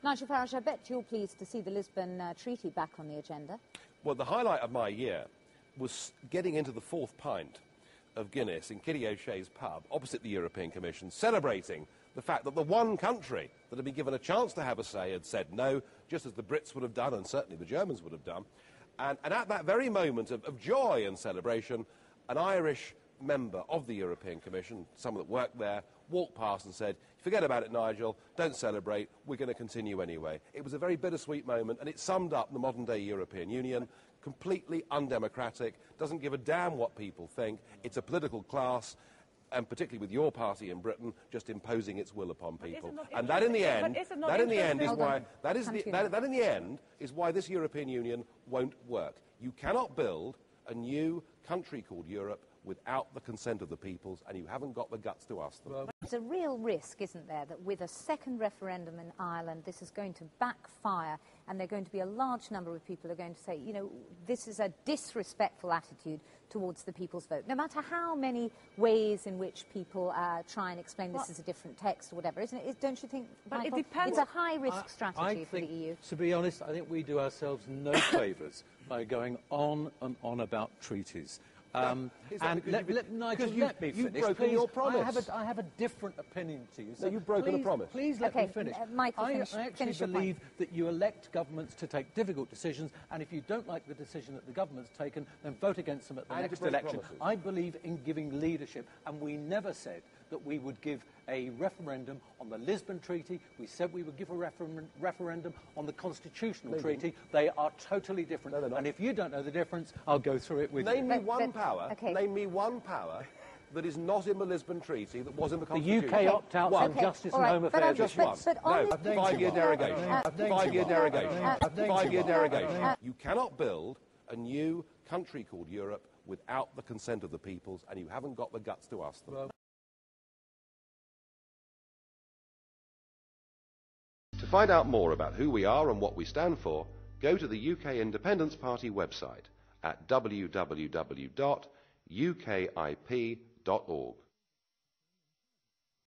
Nigel Farage, I bet you're pleased to see the Lisbon Treaty back on the agenda. Well, the highlight of my year was getting into the fourth pint of Guinness in Kitty O'Shea's pub opposite the European Commission, celebrating the fact that the one country that had been given a chance to have a say had said no, just as the Brits would have done and certainly the Germans would have done. And at that very moment of joy and celebration, an Irish member of the European Commission, someone that worked there, walked past and said, "Forget about it, Nigel, don't celebrate, we're going to continue anyway." It was a very bittersweet moment, and it summed up the modern-day European Union. Completely undemocratic, doesn't give a damn what people think. It's a political class, and particularly with your party in Britain, just imposing its will upon people. And that, in the end, is why this European Union won't work. You cannot build a new country called Europe without the consent of the peoples, and you haven't got the guts to ask them. There's a real risk, isn't there, that with a second referendum in Ireland, this is going to backfire, and there are going to be a large number of people who are going to say, you know, this is a disrespectful attitude towards the people's vote. No matter how many ways in which people try and explain this is a different text or whatever, isn't it? Don't you think, Michael, but it depends. It's a high-risk strategy for the EU? To be honest, I think we do ourselves no favours by going on and on about treaties. Nigel, let me finish. You've broken your promise. I have a different opinion to you. So you've broken a promise. Please let me finish. Michael, I actually believe that you elect governments to take difficult decisions, and if you don't like the decision that the government's taken, then vote against them at the next election. I believe in giving leadership, and we never said that we would give a referendum on the Lisbon Treaty. We said we would give a referendum on the Constitutional Treaty. They are totally different. No, and if you don't know the difference, I'll go through it with you. Name me one power that is not in the Lisbon Treaty that was in the Constitution. The UK opt-out from Justice and Home Affairs. Just one. No, 5-year derogation. 5-year derogation. 5-year derogation. You cannot build a new country called Europe without the consent of the peoples, and you haven't got the guts to ask them. To find out more about who we are and what we stand for, go to the UK Independence Party website at www.ukip.org.